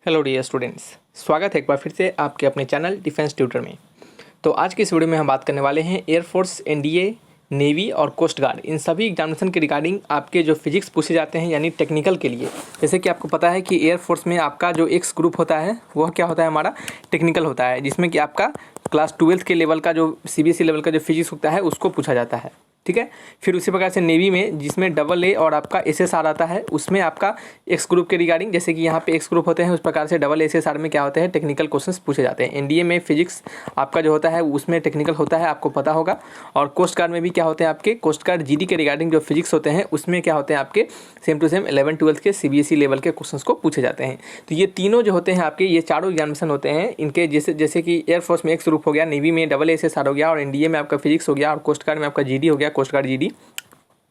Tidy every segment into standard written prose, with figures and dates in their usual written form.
Hello dear students, स्वागत है एक बार फिर से आपके अपने चैनल डिफेंस ट्यूटर में। तो आज की इस वीडियो में हम बात करने वाले हैं एयरफोर्स, एनडीए, नेवी और कोस्ट गार्ड इन सभी एग्जामिनेशन के रिगार्डिंग आपके जो फिजिक्स पूछे जाते हैं यानी टेक्निकल के लिए। जैसे कि आपको पता है कि एयरफोर्स में आपका जो एक्स ग्रुप होता है वह क्या होता है, हमारा टेक्निकल होता है, जिसमें कि आपका क्लास 12th के लेवल का जो सीबीएसई लेवल का जो फिजिक्स होता है उसको पूछा जाता है। ठीक है। फिर उसी प्रकार से नेवी में जिसमें AA और आपका SSR आता है उसमें आपका एक्स ग्रुप के रिगार्डिंग, जैसे कि यहाँ पे एक्स ग्रुप होते हैं उस प्रकार से SSR में क्या होते हैं, टेक्निकल क्वेश्चंस पूछे जाते हैं। एनडीए में फिजिक्स आपका जो होता है उसमें टेक्निकल होता है, आपको पता होगा। और कोस्ट गार्ड में भी क्या होते हैं, आपके कोस्ट गार्ड जीडी के रिगार्डिंग जो फिजिक्स होते हैं उसमें क्या होते हैं, आपके सेम टू सेम 11th-12th के सीबीएसई लेवल के क्वेश्चंस को पूछे जाते हैं। तो ये तीनों जो होते हैं आपके, ये चारों एग्जामिनेशन होते हैं इनके, जैसे कि एयरफोर्स में एक्स ग्रुप हो गया, नेवी में SSR हो गया और एनडीए में आपका फिजिक्स हो गया और कोस्ट गार्ड में आपका जीडी हो गया, कोस्ट गार्ड जीडी।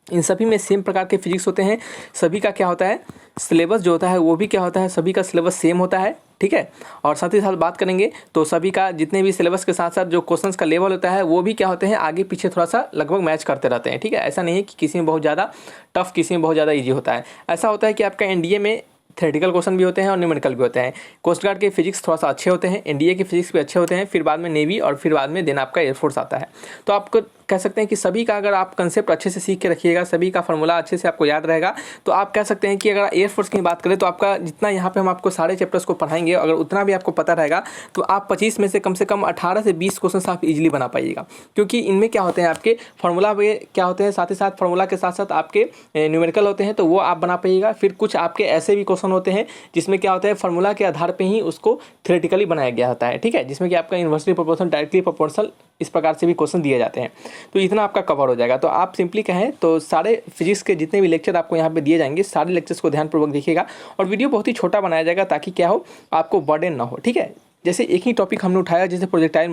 इन सभी में सेम प्रकार के फिजिक्स होते हैं। सभी का क्या होता है, सिलेबस जो होता है वो भी क्या होता है, सभी का सिलेबस सेम होता है। ठीक है। और साथ ही साथ बात करेंगे तो सभी का जितने भी सिलेबस के साथ साथ जो क्वेश्चंस का लेवल होता है वो भी क्या होते हैं, आगे पीछे थोड़ा सा लगभग मैच करते रहते हैं। ठीक है। ऐसा नहीं है कि किसी में बहुत ज़्यादा टफ, किसी में बहुत ज़्यादा ईजी होता है। ऐसा होता है कि आपका एनडीए में थ्योरेटिकल क्वेश्चन भी होते हैं और न्यूमेरिकल भी होते हैं। कोस्ट गार्ड के फिजिक्स थोड़ा सा अच्छे होते हैं, एनडीए के फिजिक्स भी अच्छे होते हैं, फिर बाद में नेवी और फिर बाद में देन आपका एयरफोर्स आता है। तो आपको कह सकते हैं कि सभी का अगर आप कंसेप्ट अच्छे से सीख के रखिएगा, सभी का फार्मूला अच्छे से आपको याद रहेगा, तो आप कह सकते हैं कि अगर एयरफोर्स की बात करें तो आपका जितना यहाँ पे हम आपको सारे चैप्टर्स को पढ़ाएंगे अगर उतना भी आपको पता रहेगा तो आप 25 में से कम 18 से 20 क्वेश्चन आप इजीली बना पाइएगा। क्योंकि इनमें क्या होते हैं, आपके फार्मूला क्या होते हैं, साथ ही साथ फार्मूला के साथ साथ आपके न्यूमेरिकल होते हैं तो वो आप बना पाइएगा। फिर कुछ आपके ऐसे भी क्वेश्चन होते हैं जिसमें क्या होता है, फार्मूला के आधार पर ही उसको थ्योरेटिकली बनाया गया होता है। ठीक है। जिसमें कि आपका इन्वर्सली प्रोपोर्शनल, डायरेक्टली प्रोपोर्शनल, इस प्रकार से भी क्वेश्चन दिए जाते हैं। तो इतना आपका कवर हो जाएगा। तो आप सिंपली कहें तो सारे फिजिक्स के जितने भी लेक्चर आपको यहाँ पे दिए जाएंगे, सारे लेक्चर्स को ध्यानपूर्वक देखिएगा और वीडियो बहुत ही छोटा बनाया जाएगा ताकि क्या हो, आपको बर्डन ना हो। ठीक है। जैसे एक ही टॉपिक हमने उठाया, जैसे प्रोजेक्टाइल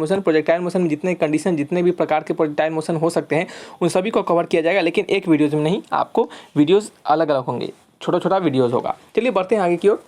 मोशन में जितने कंडीशन, जितने भी प्रकार के प्रोजेक्टाइल मोशन हो सकते हैं उन सभी को कवर किया जाएगा, लेकिन एक वीडियोज़ में नहीं, आपको वीडियोज़ अलग अलग होंगे, छोटा छोटा वीडियोज़ होगा। चलिए बढ़ते हैं आगे की ओर।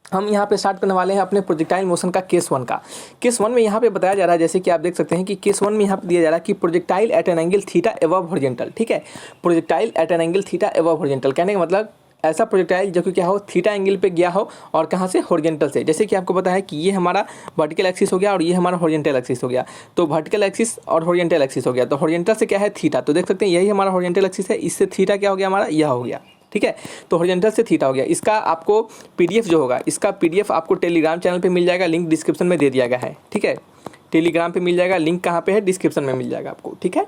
हम यहाँ पे स्टार्ट करने वाले हैं अपने प्रोजेक्टाइल मोशन का केस 1 का। केस 1 में यहाँ पे बताया जा रहा है, जैसे कि आप देख सकते हैं कि केस 1 में यहाँ पे दिया जा रहा है कि projectile eight an angle theta above horizontal. ठीक है। Projectile eight an angle theta above horizontal कहने का मतलब ऐसा प्रोजेक्टाइल जो कि क्या हो, थीटा एंगल पे गया हो और कहाँ से, हॉरिजॉन्टल से। जैसे कि आपको पता है कि ये हमारा वर्टिकल एक्सिस हो गया और ये हमारा हॉरिजॉन्टल एक्सिस हो गया। तो वर्टिकल एक्सिस और हॉरिजॉन्टल एक्सिस हो गया, तो हॉरिजॉन्टल से क्या है, थीटा। तो देख सकते हैं यही हमारा हॉरिजॉन्टल एक्सिस है, इससे थीटा क्या हो गया, हमारा यह हो गया। ठीक है। तो हॉरिजॉन्टल से थीटा हो गया। इसका आपको पीडीएफ जो होगा, इसका पीडीएफ आपको टेलीग्राम चैनल पे मिल जाएगा, लिंक डिस्क्रिप्शन में दे दिया गया है। ठीक है। टेलीग्राम पे मिल जाएगा, लिंक कहाँ पे है, डिस्क्रिप्शन में मिल जाएगा आपको। ठीक है।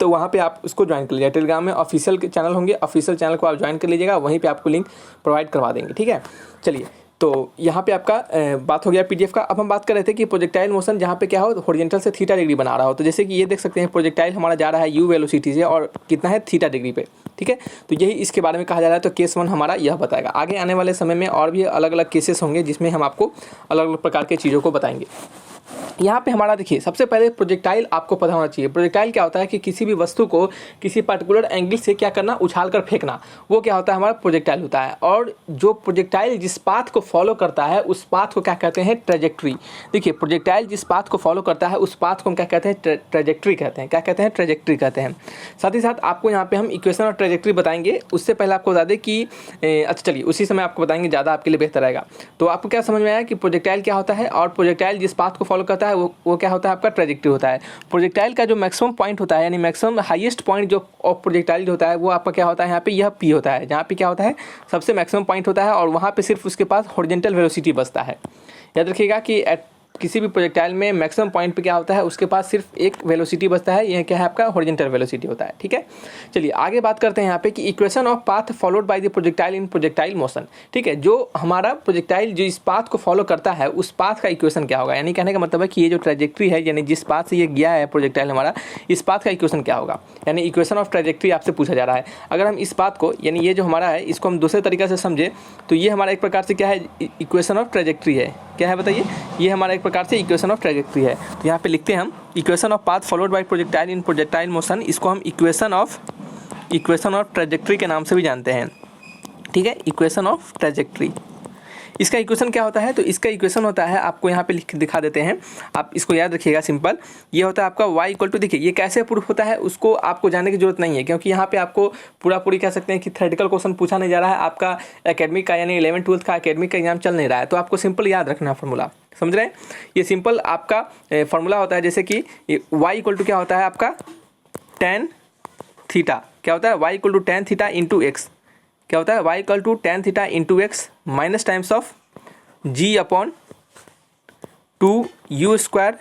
तो वहाँ पे आप उसको ज्वाइन कर लीजिएगा। टेलीग्राम में ऑफिशियल के चैनल होंगे, ऑफिशियल चैनल को आप ज्वाइन कर लीजिएगा, वहीं पे आपको लिंक प्रोवाइड करवा देंगे। ठीक है। चलिए, तो यहाँ पे आपका बात हो गया पीडीएफ का। अब हम बात कर रहे थे कि प्रोजेक्टाइल मोशन जहाँ पे क्या हो, हॉरिजॉन्टल से थीटा डिग्री बना रहा हो। तो जैसे कि ये देख सकते हैं प्रोजेक्टाइल हमारा जा रहा है यू वेलोसिटी से और कितना है, थीटा डिग्री पे। ठीक है। तो यही इसके बारे में कहा जा रहा है। तो केस 1 हमारा यह बताएगा। आगे आने वाले समय में और भी अलग अलग केसेस होंगे जिसमें हम आपको अलग अलग प्रकार के चीज़ों को बताएंगे। यहाँ पे हमारा देखिए, सबसे पहले प्रोजेक्टाइल आपको पता होना चाहिए। प्रोजेक्टाइल क्या होता है कि किसी भी वस्तु को किसी पर्टिकुलर एंगल से क्या करना, उछाल कर फेंकना, वो क्या होता है, हमारा प्रोजेक्टाइल होता है। और जो प्रोजेक्टाइल जिस पाथ को फॉलो करता है उस पाथ को क्या कहते हैं, ट्रेजेक्ट्री। देखिए, प्रोजेक्टाइल जिस पाथ को फॉलो करता है उस पाथ को हम क्या कहते हैं, ट्रेजेक्ट्री कहते हैं। क्या कहते हैं, ट्रेजेक्ट्री कहते हैं। साथ ही साथ आपको यहाँ पे हम इक्वेशन और ट्रेजेक्ट्री बताएंगे। उससे पहले आपको बता दें कि अच्छा चलिए उसी समय आपको बताएंगे, ज़्यादा आपके लिए बेहतर रहेगा। तो आपको क्या समझ में आया कि प्रोजेक्टाइल क्या होता है और प्रोजेक्टाइल जिस पाथ को फॉलो करता है वो क्या होता है, आपका ट्रेजेक्ट्री होता है। प्रोजेक्टाइल का जो मैक्सिमम पॉइंट होता है, यानी मैक्सिमम हाईएस्ट पॉइंट जो ऑफ प्रोजेक्टाइल जो होता है वो आपका क्या होता है, यहाँ पे यह पी होता है, जहाँ पे क्या होता है, सबसे मैक्सिमम पॉइंट होता है और वहाँ पे सिर्फ उसके पास हॉरिजॉन्टल वेलोसिटी बचता है। याद रखिएगा कि किसी भी प्रोजेक्टाइल में मैक्सिमम पॉइंट पे क्या होता है, उसके पास सिर्फ एक वेलोसिटी बचता है, यह क्या है, आपका हॉरिजॉन्टल वेलोसिटी होता है। ठीक है। चलिए आगे बात करते हैं यहाँ पे कि equation of path followed by the projectile in projectile motion. ठीक है। जो हमारा प्रोजेक्टाइल जो इस पाथ को फॉलो करता है उस पाथ का इक्वेशन क्या होगा, यानी कहने का मतलब है कि ये जो ट्रेजेक्ट्री है, यानी जिस पाथ से ये गया है प्रोजेक्टाइल हमारा, इस पाथ का इक्वेशन क्या होगा, यानी इक्वेशन ऑफ ट्रेजेक्ट्री आपसे पूछा जा रहा है। अगर हम इस पाथ को, यानी ये जो हमारा है, इसको हम दूसरे तरीके से समझे तो ये हमारा एक प्रकार से क्या है, इक्वेशन ऑफ ट्रेजेक्ट्री है। क्या है बताइए, ये हमारा एक प्रकार से इक्वेशन ऑफ ट्रेजेक्ट्री है। तो यहाँ पे लिखते हैं हम equation of path followed by projectile in projectile motion. इसको हम इक्वेशन ऑफ ट्रेजेक्ट्री के नाम से भी जानते हैं। ठीक है। इक्वेशन ऑफ ट्रेजेक्ट्री, इसका इक्वेशन क्या होता है, तो इसका इक्वेशन होता है, आपको यहाँ पे लिख दिखा देते हैं, आप इसको याद रखिएगा। सिंपल ये होता है आपका y इक्वल टू, देखिए ये कैसे प्रूफ होता है उसको आपको जानने की जरूरत नहीं है, क्योंकि यहाँ पे आपको पूरी कह सकते हैं कि थ्योरेटिकल क्वेश्चन पूछा नहीं जा रहा है, आपका एकेडमिक का यानी 11th-12th का एकेडमिक का एग्जाम चल नहीं रहा है। तो आपको सिंपल याद रखना फॉर्मूला, समझ रहे हैं। ये सिंपल आपका फॉर्मूला होता है, जैसे कि y इक्वल टू क्या होता है आपका tan थीटा, क्या होता है y equal to tan theta into x, क्या होता है y equal to tan theta into x minus times of g upon 2u square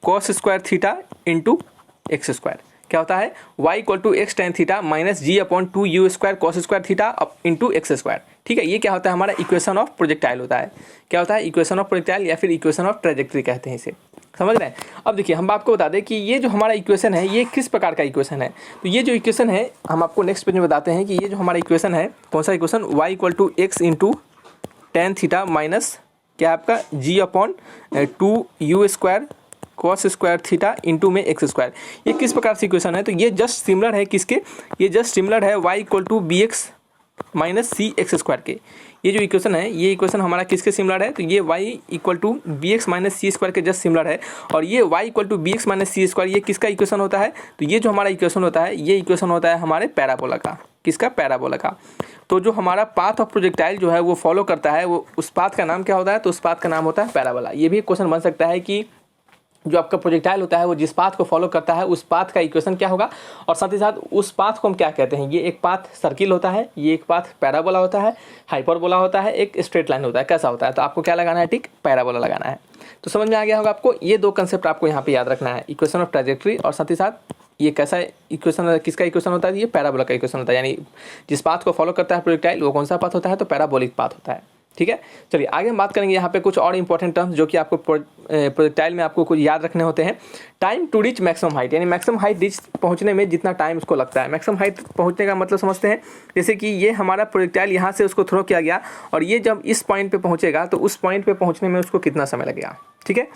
cos square theta into x square, क्या होता है y equal to x tan theta minus g upon 2u square cos square theta into x square. ठीक है, ये क्या होता है हमारा इक्वेशन ऑफ प्रोजेक्टाइल होता है, क्या होता है इक्वेशन ऑफ प्रोजेक्टाइल या फिर इक्वेशन ऑफ ट्रेजेक्ट्री कहते हैं इसे, समझ रहे हैं। अब देखिए हम आपको बता दें कि ये जो हमारा इक्वेशन है ये किस प्रकार का इक्वेशन है। तो ये जो इक्वेशन है हम आपको नेक्स्ट पेज में बताते हैं कि ये जो हमारा इक्वेशन है, कौन सा equation, y equal to x into tan theta minus क्या आपका g upon 2u square cos square theta into में एक्स स्क्वायर, ये किस प्रकार से इक्वेशन है। तो ये जस्ट सिमिलर है किसके, ये जस्ट सिमिलर है y equal to b x minus c x square के। ये जो इक्वेशन है ये इक्वेशन हमारा किसके सिमिलर है, तो ये y equal to b x minus c square के जस्ट सिमिलर है। और ये y equal to b x minus c square ये किसका इक्वेशन होता है, तो ये जो हमारा इक्वेशन होता है ये इक्वेशन होता है हमारे पैराबोला का, किसका, पैराबोला का। तो जो हमारा पाथ ऑफ प्रोजेक्टाइल जो है वो फॉलो करता है, वो उस पाथ का नाम क्या होता है, तो उस पाथ का नाम होता है पैराबोला। ये भी क्वेश्चन बन सकता है कि जो आपका प्रोजेक्टाइल होता है वो जिस पाथ को फॉलो करता है उस पाथ का इक्वेशन क्या होगा, और साथ ही साथ उस पाथ को हम क्या कहते हैं। ये एक पाथ सर्किल होता है, ये एक पाथ पैराबोला होता है, हाइपरबोला होता है, एक स्ट्रेट लाइन होता है, कैसा होता है। तो आपको क्या लगाना है, टिक, पैराबोला लगाना है। तो समझ में आ गया होगा आपको, ये दो कंसेप्ट आपको यहाँ पे याद रखना है, इक्वेशन ऑफ ट्रैजेक्टरी और साथ ही साथ ये कैसा इक्वेशन, किसका इक्वेशन होता है, ये पैराबोला का इक्वेशन होता है। यानी जिस पाथ को फॉलो करता है प्रोजेक्टाइल वो कौन सा पाथ होता है, तो पैराबोलिक पाथ होता है। ठीक है, चलिए आगे हम बात करेंगे यहाँ पे कुछ और इंपॉर्टेंट टर्म्स जो कि आपको प्रोजेक्टाइल में आपको कुछ याद रखने होते हैं। Time to reach maximum height, यानी मैक्सिमम हाइट रीच पहुँचने में जितना टाइम उसको लगता है। मैक्सिमम हाइट पहुँचने का मतलब समझते हैं, जैसे कि ये हमारा प्रोजेक्टाइल यहाँ से उसको थ्रो किया गया और ये जब इस पॉइंट पर पहुँचेगा तो उस पॉइंट पर पहुँचने में उसको कितना समय लगेगा। ठीक है,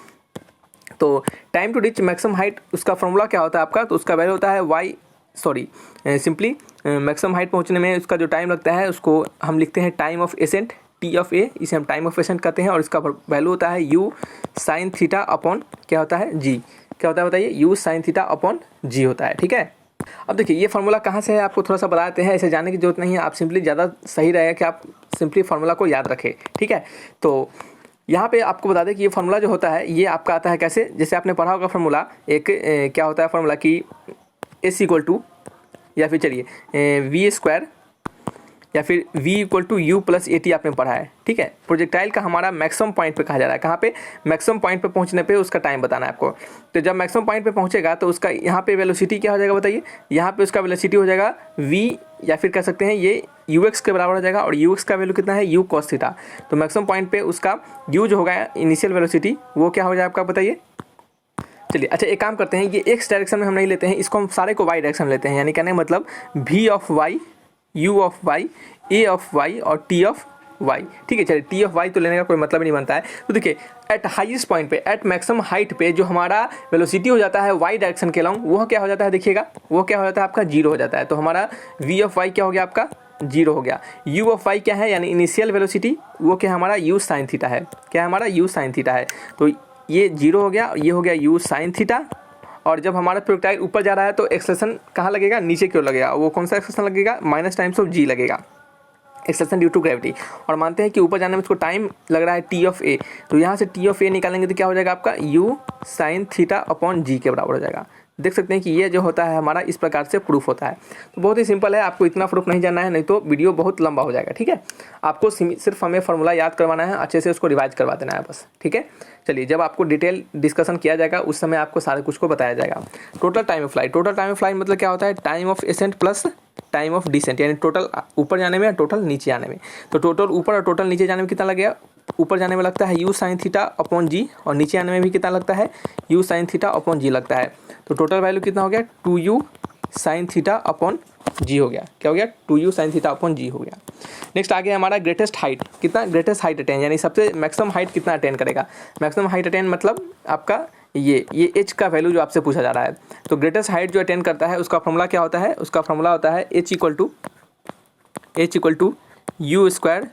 तो time to reach maximum height उसका फॉर्मूला क्या होता है आपका, तो उसका वैल्यू होता है सिंपली मैक्सिमम हाइट पहुँचने में उसका जो टाइम लगता है उसको हम लिखते हैं time of ascent, t of a, इसे हम टाइम ऑफ एसेंट कहते हैं। और इसका वैल्यू होता है यू साइन थीटा अपॉन क्या होता है, जी, क्या होता है बताइए, you sine theta upon g होता है। ठीक है, अब देखिए ये फार्मूला कहाँ से है आपको थोड़ा सा बता देते हैं, ऐसे जाने की जरूरत नहीं है, आप सिंपली ज़्यादा सही रहेगा कि आप सिंपली फार्मूला को याद रखें। ठीक है, तो यहाँ पे आपको बता दें कि ये फार्मूला जो होता है ये आपका आता है कैसे, जैसे आपने पढ़ा होगा फार्मूला एक क्या होता है फार्मूला कि एस इक्वल टू या फिर चलिए वी स्क्वायर या फिर v equal to u plus a t आपने पढ़ा है। ठीक है, प्रोजेक्टाइल का हमारा मैक्सिमम पॉइंट पे कहा जा रहा है, कहाँ पे, मैक्सिमम पॉइंट पे पहुंचने पे उसका टाइम बताना है आपको। तो जब मैक्सिमम पॉइंट पे पहुंचेगा तो उसका यहाँ पे वेलोसिटी क्या हो जाएगा बताइए, यहाँ पे उसका वेलोसिटी हो जाएगा v या फिर कह सकते हैं ये ux के बराबर हो जाएगा और ux का वैल्यू कितना है, u cos थीटा। तो मैक्सिमम पॉइंट पे उसका u जो होगा इनिशियल वेलोसिटी वो क्या हो जाएगा आपका बताइए। चलिए अच्छा एक काम करते हैं, ये x डायरेक्शन में हम नहीं लेते हैं, इसको हम सारे को y डायरेक्शन में लेते हैं। यानी कहने का मतलब v of y, u of y, a of y और t ऑफ y। ठीक है, चलिए t ऑफ y तो लेने का कोई मतलब नहीं बनता है। तो देखिए एट हाईएस्ट पॉइंट पे, एट मैक्सिमम हाइट पे जो हमारा वेलोसिटी हो जाता है y डायरेक्शन के लॉन्ग, वो क्या हो जाता है देखिएगा, वो क्या हो जाता है आपका 0 हो जाता है। तो हमारा v ऑफ y क्या हो गया आपका 0 हो गया। u ऑफ y क्या है, यानी इनिशियल वेलोसिटी, वो क्या हमारा u साइन थीटा है, क्या हमारा u साइन थीटा है। तो ये 0 हो गया, ये हो गया u साइन थीटा। और जब हमारा प्रोजेक्टाइल ऊपर जा रहा है तो एक्सेलरेशन कहाँ लगेगा, नीचे की ओर लगेगा। वो कौन सा एक्सेलरेशन लगेगा, माइनस टाइम्स ऑफ जी लगेगा, एक्सेलरेशन ड्यू टू ग्रेविटी। और मानते हैं कि ऊपर जाने में उसको टाइम लग रहा है टी ऑफ ए, तो यहाँ से टी ऑफ ए निकालेंगे तो क्या हो जाएगा आपका u साइन थीटा अपॉन जी के बराबर हो जाएगा। देख सकते हैं कि ये जो होता है हमारा इस प्रकार से प्रूफ होता है। तो बहुत ही सिंपल है, आपको इतना प्रूफ नहीं जानना है, नहीं तो वीडियो बहुत लंबा हो जाएगा। ठीक है, आपको सिर्फ हमें फार्मूला याद करवाना है, अच्छे से उसको रिवाइज करवा देना है बस। ठीक है, चलिए जब आपको डिटेल डिस्कशन किया जाएगा उस समय आपको सारे कुछ को बताया जाएगा। Total time of flight, total time of flight मतलब क्या होता है, time of ascent plus time of descent, यानी टोटल ऊपर जाने में टोटल नीचे आने में। तो टोटल ऊपर और टोटल नीचे जाने में कितना लगेगा, ऊपर जाने में लगता है u साइन थीटा अपॉन जी और नीचे आने में भी कितना लगता है u साइन थीटा अपॉन जी लगता है। तो टोटल वैल्यू कितना हो गया 2u साइन थीटा अपॉन जी हो गया, क्या हो गया 2u साइन थीटा अपॉन जी हो गया। नेक्स्ट आगे हमारा ग्रेटेस्ट हाइट, कितना ग्रेटेस्ट हाइट अटेन, यानी सबसे मैक्सिमम हाइट कितना अटेन करेगा। मैक्सिमम हाइट अटेन मतलब आपका ये h का वैल्यू जो आपसे पूछा जा रहा है। तो ग्रेटेस्ट हाइट जो अटेन करता है उसका फॉर्मूला क्या होता है, उसका फॉर्मूला होता है h equal to u square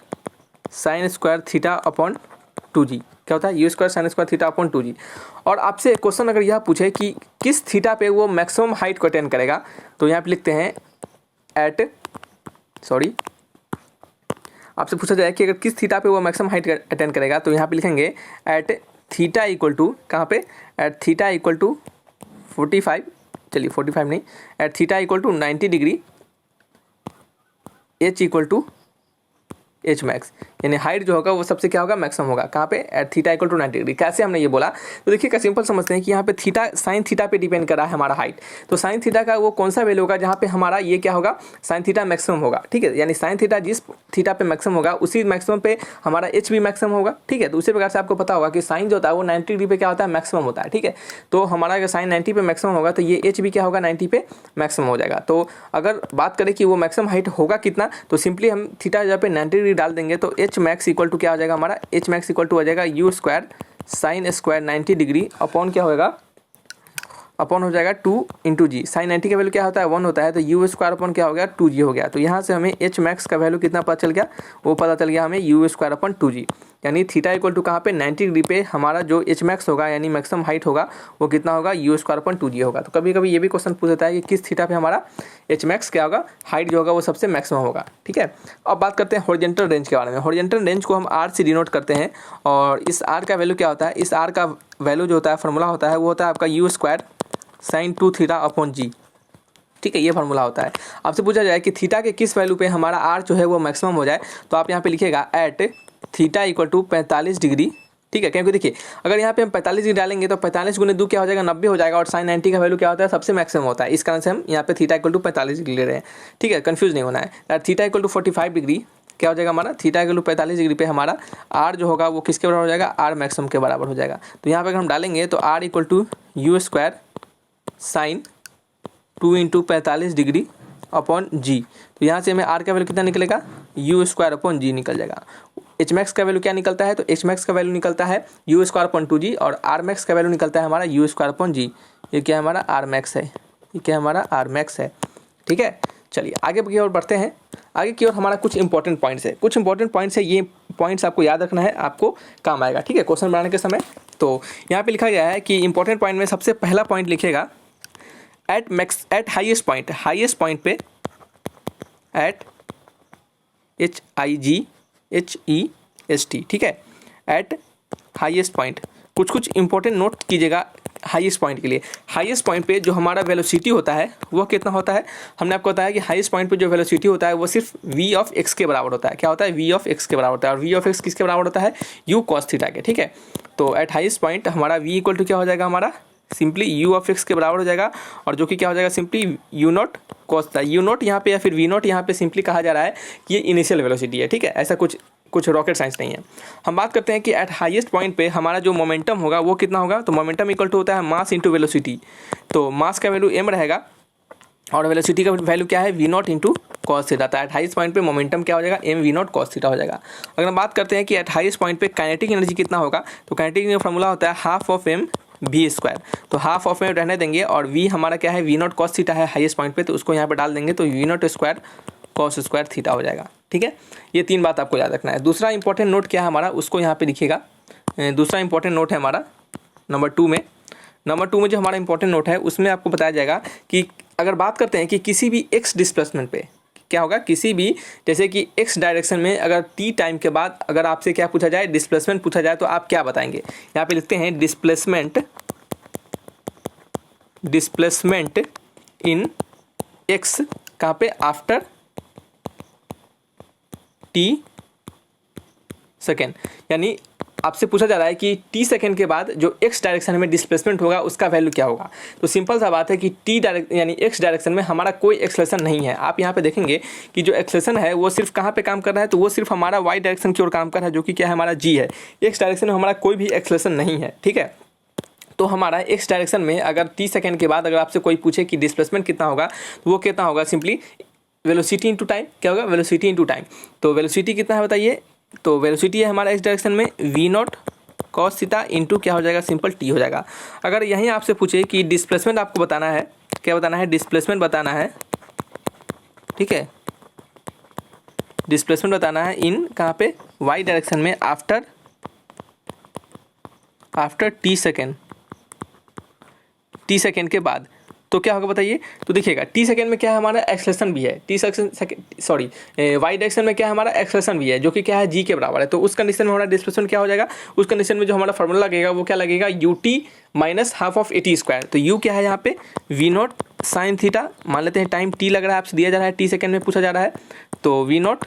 sine square theta upon 2g। क्या होता है? U square sine square theta upon 2g। और आपसे क्वेश्चन अगर यह पूछे कि किस थीटा पे वो मैक्सिमम हाइट को अटेन करेगा, तो यहाँ पे लिखते हैं आपसे पूछा जाए कि अगर किस थीटा पे वो मैक्सिमम हाइट अटेन करेगा, तो यहाँ पे लिखेंगे एट थीटा इक्वल टू, कहाँ पे? एट थीटा इक्वल टू 45, चलिए 45 नहीं, at theta equal to 90 degree, h equal to h max, यानी हाइट जो होगा वो सबसे क्या होगा? मैक्सिमम होगा। कहाँ पे? At theta equal to 90 degree. कैसे हमने ये बोला? तो देखिए क्या सिंपल समझते हैं कि यहाँ पे थीटा साइन थीटा पे डिपेंड कर रहा है हमारा हाइट। तो साइन थीटा का वो कौन सा वैल्यू होगा जहाँ पे हमारा ये क्या होगा? साइन थीटा मैक्सिमम होगा। ठीक है, यानी साइन थीटा जिस थीटा पे मैक्सिमम होगा उसी मैक्सिमम पे हमारा एच भी मैक्सिमम होगा। ठीक है, तो उसी प्रकार से आपको पता होगा कि साइन जो होता है वो 90 डिग्री पे क्या होता है? मैक्सिमम होता है। ठीक है, तो हमारा अगर साइन 90 पे मैक्सिमम होगा तो ये एच भी क्या होगा? 90 पे मैक्सिमम हो जाएगा। तो अगर बात करें कि वो मैक्सिमम हाइट होगा कितना, तो सिंपली हम थीटा जहाँ पे 90 डिग्री डाल देंगे तो एच मैक्स इक्वल टू क्या हो जाएगा? हमारा एच मैक्स इक्वल टू हो जाएगा u square sine square 90 degree upon क्या होगा? अपॉन हो जाएगा 2 इंटू जी। साइन 90 का वैल्यू क्या होता है? 1 होता है, तो यू स्क्वायर अपॉन क्या हो गया? 2g हो गया। तो यहाँ से हमें एच मैक्स का वैल्यू कितना पता चल गया? वो पता चल गया हमें यू स्क्वायर अपॉन 2g, यानी थीटा इक्वल टू कहाँ पे? 90 डिग्री पे हमारा जो एच मैक्स होगा यानी मैक्सिमम हाइट होगा वो कितना होगा? यू स्क्वायर अपॉन 2g होगा। तो कभी कभी ये भी क्वेश्चन पूछ देता है कि किस थीटा पे हमारा एच मैक्स क्या होगा? हाइट जो होगा वो सबसे मैक्सिमम होगा। ठीक है, अब बात करते हैं हॉरिजॉन्टल रेंज के बारे में। हॉरिजॉन्टल रेंज को हम आर से डिनोट करते हैं, और इस आर का वैल्यू क्या होता है? इस आर का वैल्यू जो होता है, फॉर्मूला होता है वो होता है आपका u square sine 2 theta upon g. ठीक है, ये फार्मूला होता है। आपसे पूछा जाए कि थीटा के किस वैल्यू पे हमारा आर जो है वो मैक्सिमम हो जाए, तो आप यहाँ पे लिखिएगा at theta equal to 45 degree. ठीक है, क्योंकि देखिए अगर यहाँ पे हम 45 डिग्री डालेंगे तो 45 गुने 2 क्या हो जाएगा? 90 हो जाएगा, और साइन 90 का वैल्यू क्या होता है? सबसे मैक्सिमम होता है। इस कारण से हम यहाँ पे थीटा इक्वल टू 45 डिग्री ले रहे हैं। ठीक है, कंफ्यूज नहीं होना है। थीटा इक्वल टू 45 डिग्री क्या हो जाएगा हमारा? थीटा इक्वल टू 45 डिग्री पे हमारा आर जो होगा वो किसके बराबर हो जाएगा? आर मैक्सिमम के बराबर हो जाएगा। तो यहाँ पे अगर हम डालेंगे तो r equal to u square sine 2 into 45 degree upon g. तो यहाँ से हमें आर का वैल्यू कितना निकलेगा? यू स्क्वायर अपॉन जी निकल जाएगा। एच मैक्स का वैल्यू क्या निकलता है? तो एच मैक्स का वैल्यू निकलता है यू स्क्वायर अपॉन 2g, और आर मैक्स का वैल्यू निकलता है हमारा यू स्क्वायर अपॉन जी। ये क्या है? हमारा आर मैक्स है। ये क्या है? हमारा आर मैक्स है। ठीक है, चलिए आगे की ओर बढ़ते हैं। आगे की ओर हमारा कुछ इंपॉर्टेंट पॉइंट्स है, कुछ इंपॉर्टेंट पॉइंट्स है। ये पॉइंट्स आपको याद रखना है, आपको काम आएगा। ठीक है, क्वेश्चन बनाने के समय। तो यहाँ पे लिखा गया है कि इंपॉर्टेंट पॉइंट में सबसे पहला पॉइंट लिखेगा एट हाईएस्ट पॉइंट पे एट HIGHEST। ठीक है, एट हाईएस्ट पॉइंट। कुछ इंपॉर्टेंट नोट कीजिएगा हाईएस्ट पॉइंट के लिए। हाईएस्ट पॉइंट पे जो हमारा वेलोसिटी होता है वो कितना होता है? हमने आपको बताया कि हाईएस्ट पॉइंट पे जो वेलोसिटी होता है वो सिर्फ v ऑफ x के बराबर होता है। क्या होता है? v ऑफ x के बराबर होता है, और v ऑफ x किसके बराबर होता है? u cos थीटा के। ठीक है, तो एट हाईएस्ट पॉइंट हमारा v इक्वल टू क्या हो जाएगा? हमारा सिंपली u ऑफ x के बराबर हो जाएगा, और जो कि क्या हो जाएगा? सिंपली u नॉट कॉस था। u नॉट यहाँ पे या फिर v नॉट यहाँ पे सिंपली कहा जा रहा है कि ये इनिशियल वेलोसिटी है। ठीक है, ऐसा कुछ रॉकेट साइंस नहीं है। हम बात करते हैं कि एट हाईएस्ट पॉइंट पे हमारा जो मोमेंटम होगा वो कितना होगा? तो मोमेंटम इक्वल टू होता है मास इंटू वेलोसिटी। तो मास का वैल्यू m रहेगा, और वेलोसिटी का वैल्यू क्या है? v not into cos theta. Eight highest point पे मोमेंटम क्या हो जाएगा? m v not cos theta हो जाएगा। अगर हम बात करते हैं कि एट हाईएस्ट पॉइंट पे काइनेटिक एनर्जी कितना होगा, तो काइनेटिक का फॉर्मूला होता है half of m v square. तो हाफ ऑफ में रहने देंगे, और v हमारा क्या है? v नॉट कॉस थीटा है हाईएस्ट पॉइंट पे, तो उसको यहाँ पे डाल देंगे तो v not square cos square theta हो जाएगा। ठीक है, ये 3 बात आपको याद रखना है। दूसरा इंपॉर्टेंट नोट क्या है हमारा, उसको यहाँ पे लिखिएगा। दूसरा इंपॉर्टेंट नोट है हमारा नंबर 2 में। नंबर 2 में जो हमारा इंपॉर्टेंट नोट है उसमें आपको बताया जाएगा कि अगर बात करते हैं कि किसी भी x डिस्प्लेसमेंट पे क्या होगा, किसी भी जैसे कि x डायरेक्शन में अगर t टाइम के बाद अगर आपसे क्या पूछा जाए? डिस्प्लेसमेंट पूछा जाए, तो आप क्या बताएंगे? यहाँ पे लिखते हैं डिस्प्लेसमेंट इन x, कहाँ पे? After t second. यानी आपसे पूछा जा रहा है कि t सेकेंड के बाद जो x डायरेक्शन में डिस्प्लेसमेंट होगा उसका वैल्यू क्या होगा। तो सिंपल सा बात है कि t डायरेक्शन यानी x डायरेक्शन में हमारा कोई एक्सेलरेशन नहीं है। आप यहाँ पे देखेंगे कि जो एक्सेलरेशन है वो सिर्फ कहाँ पे काम कर रहा है? तो वो सिर्फ हमारा y डायरेक्शन की ओर काम कर रहा है, जो कि क्या है? हमारा g है। x डायरेक्शन में हमारा कोई भी एक्सेलरेशन नहीं है। ठीक है, तो हमारा x डायरेक्शन में अगर t सेकेंड के बाद अगर आपसे कोई पूछे कि डिस्प्लेसमेंट कितना होगा, तो वो कितना होगा? Simply velocity into time. क्या होगा? Velocity into time. तो वेलोसिटी कितना है बताइए? तो वेलोसिटी है हमारा x डायरेक्शन में v not cos theta into क्या हो जाएगा? सिंपल t हो जाएगा। अगर यहीं आपसे पूछे कि डिस्प्लेसमेंट आपको बताना है, क्या बताना है? डिस्प्लेसमेंट बताना है। ठीक है, डिस्प्लेसमेंट बताना है इन कहाँ पे, वाई डायरेक्शन में आफ्टर टी सेकेंड के बाद। तो क्या होगा बताइए, तो देखिएगा टी सेकेंड में क्या है हमारा एक्सेलरेशन भी है, वाई डायरेक्शन में क्या है हमारा एक्सेलरेशन भी है जो कि क्या है जी के बराबर है। तो उस कंडीशन में हमारा डिस्प्लेसमेंट क्या हो जाएगा, उस कंडीशन में जो हमारा फॉर्मूला लगेगा वो क्या लगेगा, U T minus half of eighty square. तो यू क्या है यहाँ पे वी नॉट साइन थीटा, मान लेते हैं टाइम टी लग रहा है आपसे दिया जा रहा है, टी सेकेंड में पूछा जा रहा है, तो v naught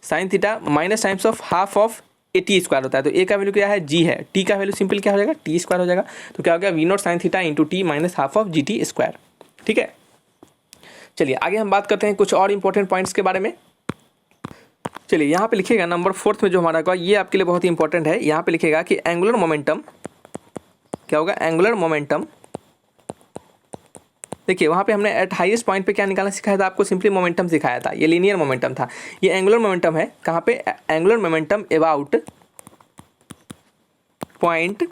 sine theta minus times of half of a t square होता है। तो ए का वैल्यू क्या है जी है, टी का वैल्यू सिंपल क्या हो जाएगा टी स्क्वायर हो जाएगा। तो क्या हो गया v naught sine theta into t minus half of g t square. ठीक है, चलिए आगे हम बात करते हैं कुछ और इंपॉर्टेंट पॉइंट्स के बारे में। चलिए यहाँ पे लिखिएगा नंबर 4 में जो हमारा होगा ये आपके लिए बहुत ही इंपॉर्टेंट है। यहाँ पे लिखिएगा कि एंगुलर मोमेंटम क्या होगा, एंगुलर मोमेंटम। देखिए वहाँ पे हमने एट हाईएस्ट पॉइंट पे क्या निकालना सिखाया था आपको, सिंपली मोमेंटम सिखाया था, ये लीनियर मोमेंटम था। ये एंगुलर मोमेंटम है कहाँ पे, angular momentum about point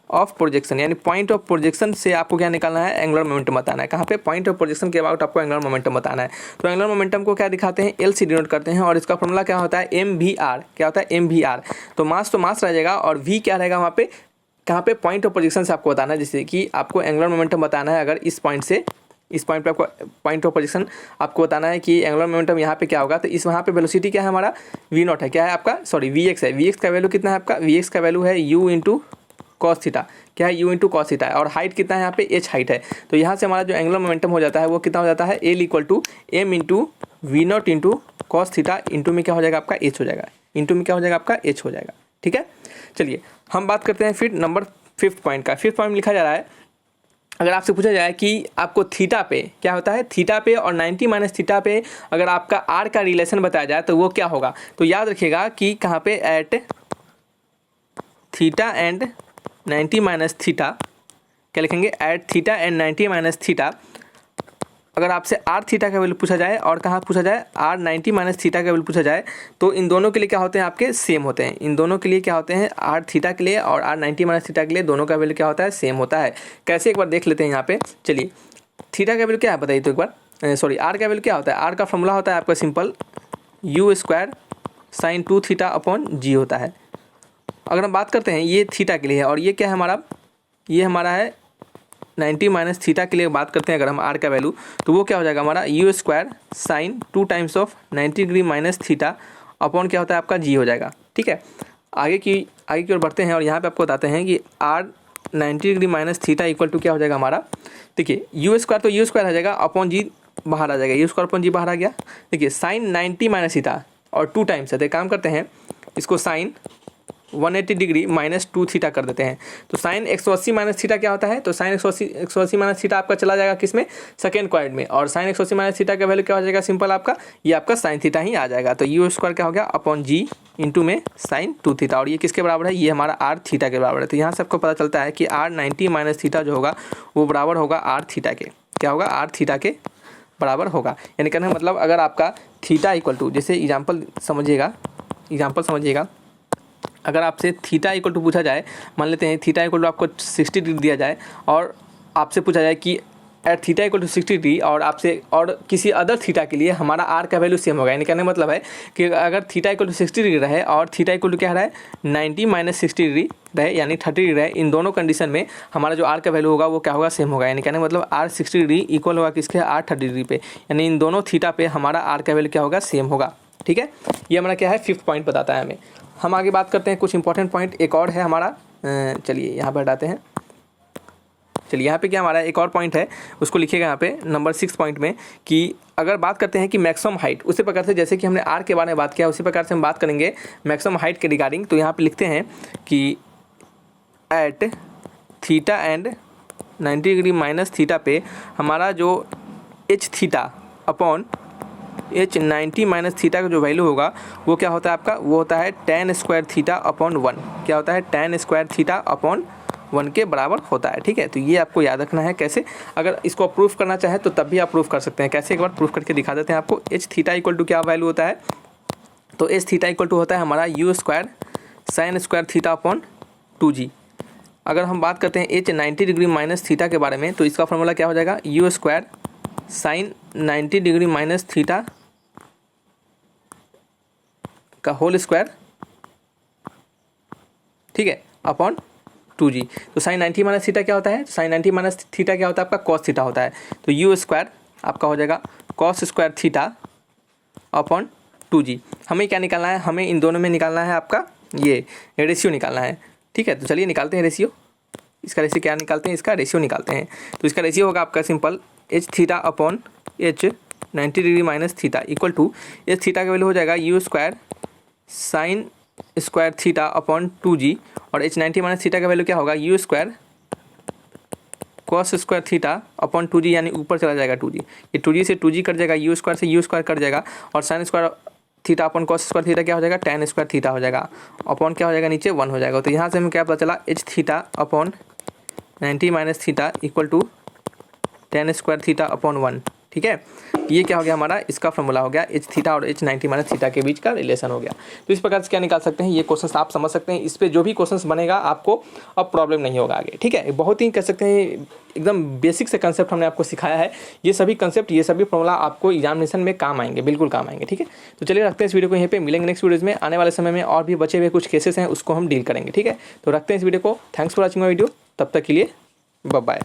of projection, यानी पॉइंट ऑफ प्रोजेक्शन से आपको क्या निकालना है, एंगुलर मोमेंटम बताना है। कहाँ पे, पॉइंट ऑफ प्रोजेक्शन के अबाउट आपको एंगुलर मोमेंटम बताना है। तो एंगुलर मोमेंटम को क्या दिखाते हैं, एल से डिनोट करते हैं और इसका फॉर्मूला क्या होता है एम वी आर, क्या होता है एम वी आर। तो मास रह जाएगा और वी क्या रहेगा वहाँ पे, कहाँ पे पॉइंट ऑफ प्रोजेक्शन से आपको बताना है। जैसे कि आपको एंगुलर मोमेंटम बताना है, अगर इस पॉइंट से इस पॉइंट पे आपको पॉइंट ऑफ पोजीशन आपको बताना है कि एंगुलर मोमेंटम यहाँ पे क्या होगा। तो इस वहाँ पे वेलोसिटी क्या है हमारा वी नॉट है, क्या है आपका सॉरी वी एक्स है। वी एक्स का वैल्यू कितना है आपका, वी एक्स का वैल्यू है यू इंटू कॉस थीटा, क्या है यू इंटू कॉस थीटा है। और हाइट कितना है यहाँ पे एच हाइट है। तो यहाँ से हमारा जो एंगुलर मोमेंटम हो जाता है वो कितना हो जाता है, l equal to m into v naught into cos theta into में क्या हो जाएगा आपका एच हो जाएगा, इंटू में क्या हो जाएगा आपका एच हो जाएगा। ठीक है, चलिए हम बात करते हैं फिर नंबर 5 पॉइंट का। 5 पॉइंट में लिखा जा रहा है, अगर आपसे पूछा जाए कि आपको थीटा पे क्या होता है, थीटा पे और 90 माइनस थीटा पे अगर आपका आर का रिलेशन बताया जाए तो वो क्या होगा। तो याद रखिएगा कि कहाँ पे at theta and 90 minus theta, क्या लिखेंगे at theta and 90 minus theta. अगर आपसे आर थीटा का वैल्यू पूछा जाए और कहाँ पूछा जाए आर 90 माइनस थीटा का वैल्यू पूछा जाए, तो इन दोनों के लिए क्या होते हैं आपके सेम होते हैं। इन दोनों के लिए क्या होते हैं, आर थीटा के लिए और आर 90 माइनस थीटा के लिए दोनों का वैल्यू क्या होता है, सेम होता है। कैसे एक बार देख लेते हैं यहाँ पे। चलिए थीटा का वैल्यू क्या है बताइए तो एक बार, सॉरी आर का वैल्यू क्या होता है। आर का फॉर्मूला होता है आपका simple u square sine 2 theta upon g होता है। अगर हम बात करते हैं ये थीटा के लिए है और ये क्या है हमारा, ये हमारा है 90 माइनस थीटा के लिए बात करते हैं अगर हम आर का वैल्यू, तो वो क्या हो जाएगा हमारा you square sine 2 times of 90 degree minus theta upon क्या होता है आपका जी हो जाएगा। ठीक है, आगे की ओर बढ़ते हैं और यहाँ पे आपको बताते हैं कि R 90 degree minus theta equal to क्या हो जाएगा हमारा। देखिए यू स्क्वायर तो यू स्क्वायर आ जाएगा अपॉन जी बाहर आ जाएगा, यू स्क्वायर अपॉन जी बाहर आ गया। देखिए साइन 90 माइनस थीटा और 2 टाइम्स है, तो काम करते हैं इसको साइन 180 डिग्री माइनस 2 थीटा कर देते हैं। तो साइन 180 माइनस थीटा क्या होता है, तो साइन 180 माइनस थीटा आपका चला जाएगा किसमें, सेकेंड क्वाड्रेंट में। और साइन 180 माइनस थीटा का वैल्यू क्या हो जाएगा सिंपल आपका, ये आपका साइन थीटा ही आ जाएगा। तो यू स्क्वायर क्या हो गया अपॉन जी इंटू में साइन 2 थीटा, और ये किसके बराबर है, ये हमारा आर थीटा के बराबर है। तो यहाँ से आपको पता चलता है कि आर 90 माइनस थीटा जो होगा वो बराबर होगा आर थीटा के, क्या होगा आर थीटा के बराबर होगा। यानी कहने का मतलब अगर आपका थीटा इक्वल टू, जैसे एग्जाम्पल समझिएगा, अगर आपसे थीटा इक्वल टू पूछा जाए, मान लेते हैं थीटा इक्वल टू आपको 60 डिग्री दिया जाए और आपसे पूछा जाए कि at theta equal to 60 degree और आपसे और किसी अदर थीटा के लिए हमारा आर का वैल्यू सेम होगा। यानी कहने का मतलब है कि अगर थीटा इक्वल टू 60 डिग्री रहे और थीटा इक्वल टू क्या रहा है 90 माइनस 60 डिग्री रहे, यानी 30 डिग्री रहे, इन दोनों कंडीशन में हमारा जो आर का वैल्यू होगा वो क्या होगा, सेम होगा। यानी कहने का मतलब आर 60 डिग्री इक्वल होगा किसके, आर 30 डिग्री पे, यानी इन दोनों थीटा पे हमारा आर का वैल्यू क्या होगा, सेम होगा। ठीक है, ये हमारा क्या है 5th पॉइंट बताता है हमें। हम आगे बात करते हैं कुछ इंपॉर्टेंट पॉइंट एक और है हमारा, चलिए यहाँ पर हटाते हैं। चलिए यहाँ पे क्या हमारा एक और पॉइंट है, उसको लिखिएगा यहाँ पे नंबर 6 पॉइंट में, कि अगर बात करते हैं कि मैक्सिमम हाइट, उसी प्रकार से जैसे कि हमने आर के बारे में बात किया उसी प्रकार से हम बात करेंगे मैक्सिमम हाइट के रिगार्डिंग। तो यहाँ पे लिखते हैं कि at theta and 90 degree minus theta पे हमारा जो h theta upon h 90 minus theta का जो वैल्यू होगा वो क्या होता है आपका, वो होता है tan स्क्वायर थीटा अपॉन 1, क्या होता है tan स्क्वायर थीटा अपॉन 1 के बराबर होता है। ठीक है, तो ये आपको याद रखना है। कैसे, अगर इसको प्रूफ करना चाहे तो तब भी आप प्रूफ कर सकते हैं। कैसे, एक बार प्रूफ करके दिखा देते हैं आपको। एच थीटा इक्वल टू क्या वैल्यू होता है, तो एच थीटा इक्वल टू होता है हमारा you square sine square theta upon 2g। अगर हम बात करते हैं एच 90 डिग्री माइनस थीटा के बारे में, तो इसका फॉर्मूला क्या हो जाएगा, u square sign 90 degree minus theta का होल स्क्वायर, ठीक है, अपॉन 2g। तो साइन 90 माइनस थीटा क्या होता है, साइन 90 माइनस थीटा क्या होता है आपका कॉस थीटा होता है। तो यू स्क्वायर आपका हो जाएगा cos square theta upon 2g। हमें क्या निकालना है, हमें इन दोनों में निकालना है आपका ये रेशियो निकालना है, ठीक है। तो चलिए निकालते हैं रेशियो। इसका रेशियो क्या निकालते हैं, इसका रेशियो निकालते हैं। तो इसका रेशियो होगा आपका simple h theta upon h 90 degree minus theta equal to h theta का वैल्यू हो जाएगा u square sine square theta upon 2g, और एच 90 माइनस थीटा का वैल्यू क्या होगा u square cos square theta upon 2g, यानी ऊपर चला जाएगा 2g, ये 2g से 2g कट जाएगा, यू स्क्वायर से यू स्क्वायर कट जाएगा, और sign square theta upon cos square theta क्या हो जाएगा tan स्क्वायर थीटा हो जाएगा, अपॉन क्या हो जाएगा नीचे 1 हो जाएगा। तो यहाँ से हमें क्या पता चला, h theta upon 90 minus theta equal to tan square theta upon 1, ठीक है। ये क्या हो गया हमारा, इसका फॉर्मूला हो गया एच थीटा और एच 90 माइनस थीटा के बीच का रिलेशन हो गया। तो इस प्रकार से क्या निकाल सकते हैं, ये क्वेश्चन आप समझ सकते हैं। इस पे जो भी क्वेश्चन बनेगा आपको अब प्रॉब्लम नहीं होगा आगे, ठीक है। बहुत ही कह सकते हैं एकदम बेसिक से कंसेप्ट हमने आपको सिखाया है। ये सभी कंसेप्ट, ये सभी फॉर्मूला आपको एग्जामिनेशन में काम आएंगे, बिल्कुल काम आएंगे, ठीक है। तो चलिए रखते हैं इस वीडियो को यहीं पे, मिलेंगे नेक्स्ट वीडियोज़ में। आने वाले समय में और भी बचे हुए कुछ केसेस हैं उसको हम डील करेंगे, ठीक है। तो रखते हैं इस वीडियो को। Thanks for watching my video, तब तक के लिए बाय बाय।